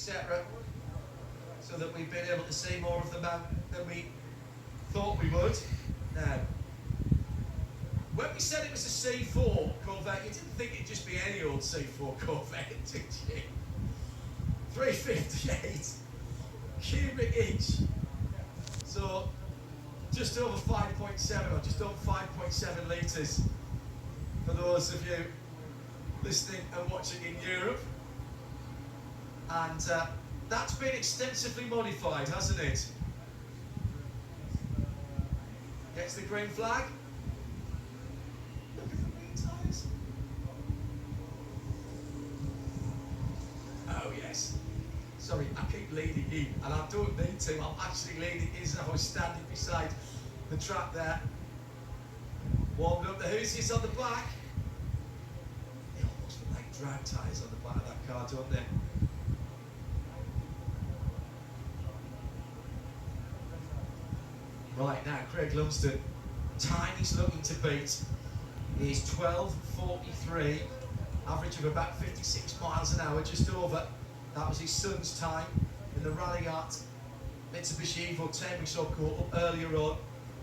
etc. So that we've been able to see more of them than we thought we would. Now, when we said it was a C4 Corvette, you didn't think it'd just be any old C4 Corvette, did you? 358 cubic inch. So just over 5.7 or just over 5.7 litres for those of you listening and watching in Europe. And that's been extensively modified, hasn't it? Gets the green flag. Look at the green tyres. Oh yes. Sorry, I keep leading you, and I don't need to. I'm actually leading as I was standing beside the track there. Warmed up the hoosies on the back. They almost look like drag tyres on the back of that car, don't they? Right now, Craig Lumsden, time he's looking to beat is 12:43, average of about 56 miles an hour, just over. That was his son's time in the Rally Art Mitsubishi Evo 10 we saw caught up earlier on.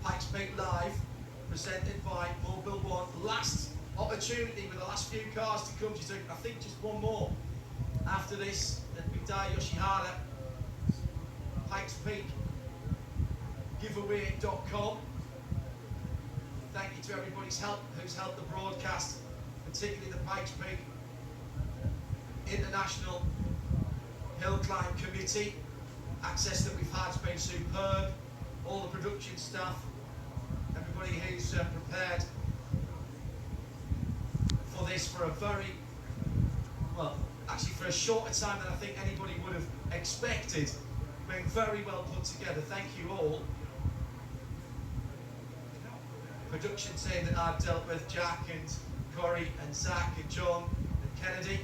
Pikes Peak Live, presented by Mobile One. Last opportunity with the last few cars to come. Just, I think just one more after this at Midai Yoshihara. Pikes Peak Giveaway.com. Thank you to everybody's help who's helped the broadcast, particularly the Pikes Peak International Hill Climb Committee. Access that we've had has been superb. All the production staff, everybody who's prepared for this for a very, well, actually for a shorter time than I think anybody would have expected. Been very well put together. Thank you all. Production team that I've dealt with, Jack and Corey and Zach and John and Kennedy.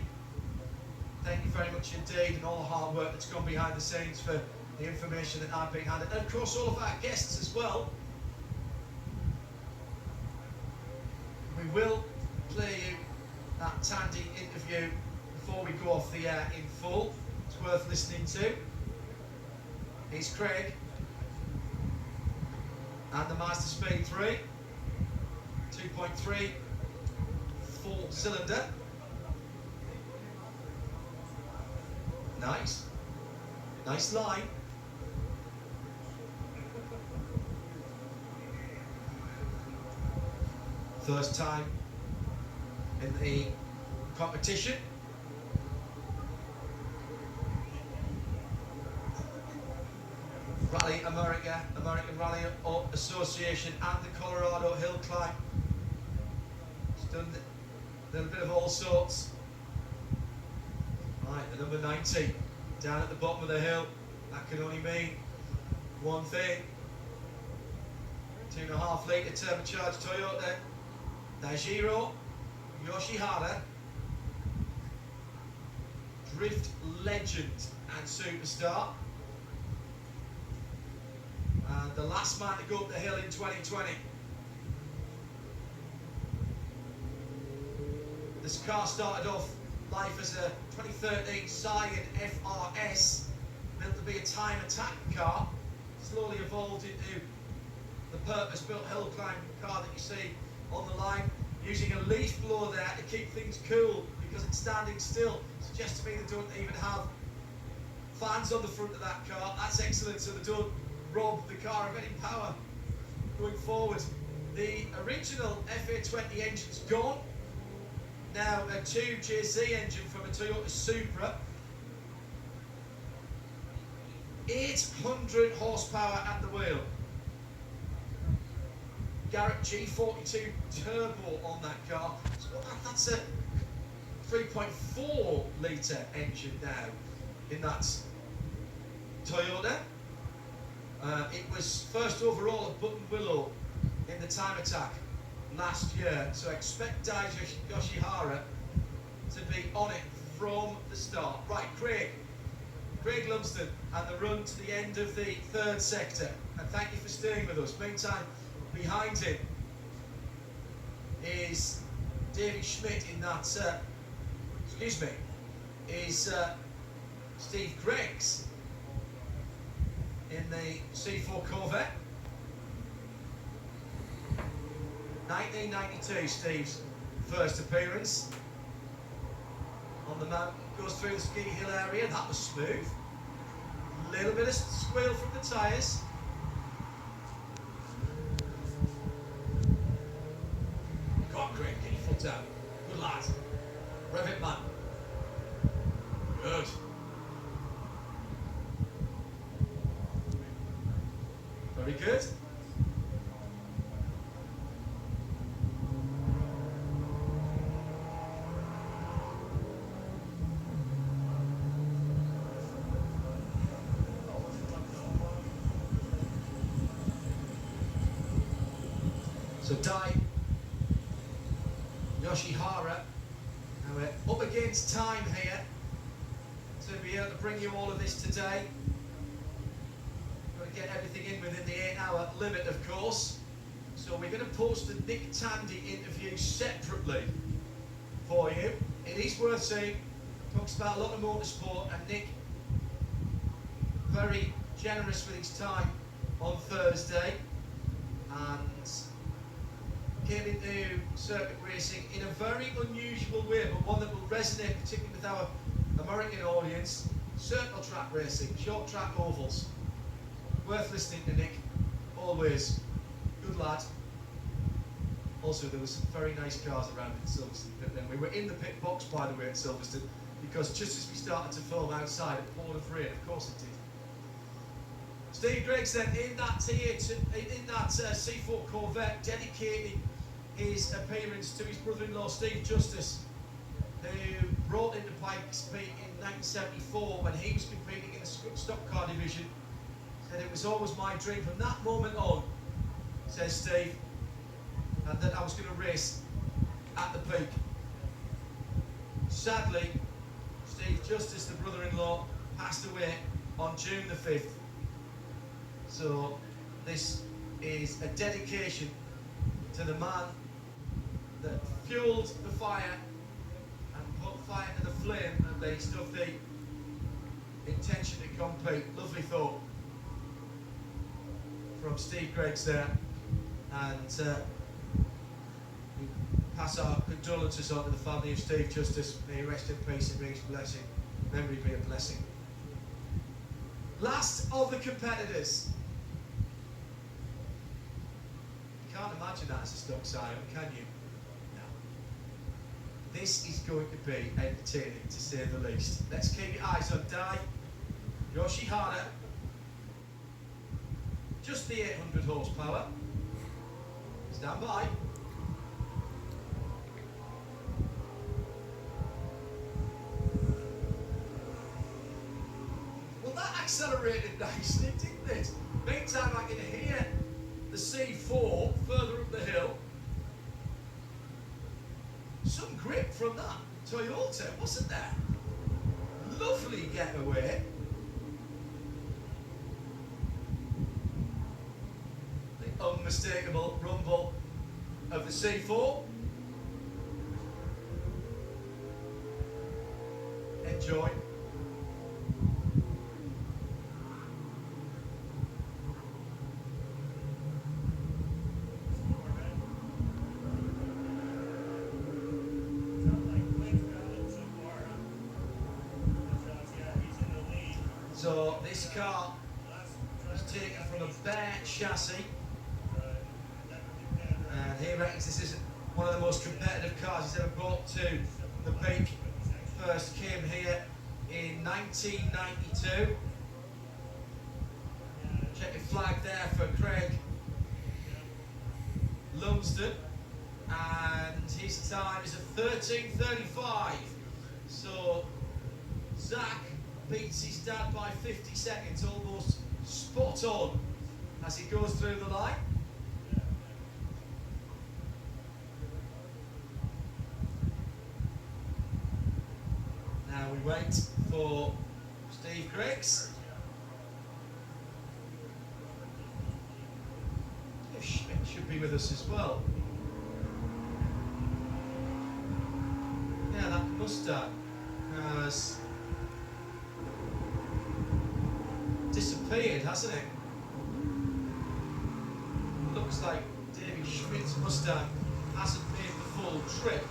Thank you very much indeed, and all the hard work that's gone behind the scenes for the information that I've been handed. And of course all of our guests as well. We will play you that Tandy interview before we go off the air in full. It's worth listening to. Here's Craig and the Master Speed 3. 2.3 full cylinder. Nice. Nice line. First time in the competition. Rally America, American Rally Association, and the Colorado Hill Climb. It's done a little bit of all sorts. Right, the number 90, down at the bottom of the hill. That can only mean one thing. 2.5 litre turbocharged Toyota Daijiro Yoshihara, drift legend and superstar. And the last man to go up the hill in 2020. This car started off life as a 2013 Scion FRS, built to be a time attack car, slowly evolved into the purpose-built hill climb car that you see on the line, using a leaf blower there to keep things cool because it's standing still. Suggests to me they don't even have fans on the front of that car. That's excellent, so they don't rob the car of any power going forward. The original FA20 engine's gone. Now a 2JZ engine from a Toyota Supra. 800 horsepower at the wheel. Garrett G42 turbo on that car. So that's a 3.4 litre engine now in that Toyota. It was first overall at Button Willow in the time attack last year, so expect Daiji Yoshihara to be on it from the start. Right, Craig Lumsden, and the run to the end of the third sector, and thank you for staying with us. Meantime, behind him is Davy Schmidt in that, is Steve Steve Griggs in the C4 Corvette. 1992, Steve's first appearance on the mountain. Goes through the ski hill area. That was smooth. Little bit of squeal from the tyres. Go on, Greg, get your foot down. Good lad. Rev it, man. Good. Very good. So Dai Yoshihara, now we're up against time here to be able to bring you all of this today. Got to get everything in within the 8-hour limit, of course. So we're going to post the Nick Tandy interview separately for you. It is worth saying, talks about a lot of motorsport, and Nick, very generous with his time on Thursday, and came into circuit racing in a very unusual way, but one that will resonate particularly with our American audience. Circle track racing, short track ovals. Worth listening to Nick, always. Good lad. Also, there was some very nice cars around in Silverstone. And we were in the pit box, by the way, at Silverstone, because just as we started to film outside, it poured of rain. Of course it did. Steve Griggs then in that C4 Corvette, dedicating his appearance to his brother-in-law Steve Justice, who brought into Pikes Peak in 1974 when he was competing in the stock car division. Said it was always my dream from that moment on, says Steve, and that I was going to race at the peak. Sadly, Steve Justice, the brother-in-law, passed away on June the 5th. So this is a dedication to the man that fueled the fire and put fire to the flame and they stuff the intention to compete. Lovely thought from Steve Griggs there, and we pass our condolences on to the family of Steve Justice. May he rest in peace and may his blessing, memory be a blessing. Last of the competitors. You can't imagine that as a stock siren, can you? No. This is going to be entertaining, to say the least. Let's keep your eyes on Dai Yoshihara. Just the 800 horsepower. Stand by. Well, that accelerated nicely, didn't it? Meantime, I can hear the C4 further up the hill. Some grip from that Toyota, wasn't there? Lovely getaway. The unmistakable rumble of the C4. Enjoy. So this car was taken from a bare chassis, and he reckons this is one of the most competitive cars he's ever brought to the peak. First came here in 1992. Checkered flag there for Craig Lumsden, and his time is a 13:35. So Zach beats his dad by 50 seconds, almost spot on as he goes through the line. Now we wait for Steve Griggs. Schmidt should be with us as well. Yeah, that Mustang has disappeared, hasn't it? Looks like Davy Schmidt's Mustang hasn't made the full trip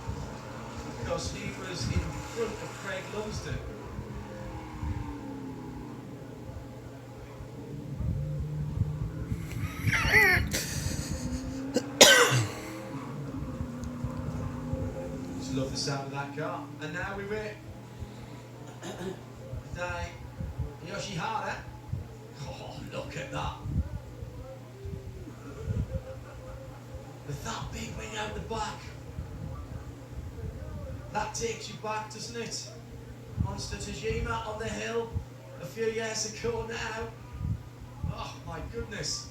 because he was in front of Craig Lumsden. Just love the sound of that car. And now we wait. Yoshihara. Oh, look at that. With that big wing out the back. That takes you back, doesn't it? Monster Tajima on the hill a few years ago now. Oh my goodness.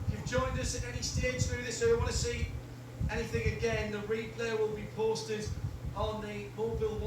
If you've joined us at any stage through this, or you want to see anything again, the replay will be posted on the mobile wall.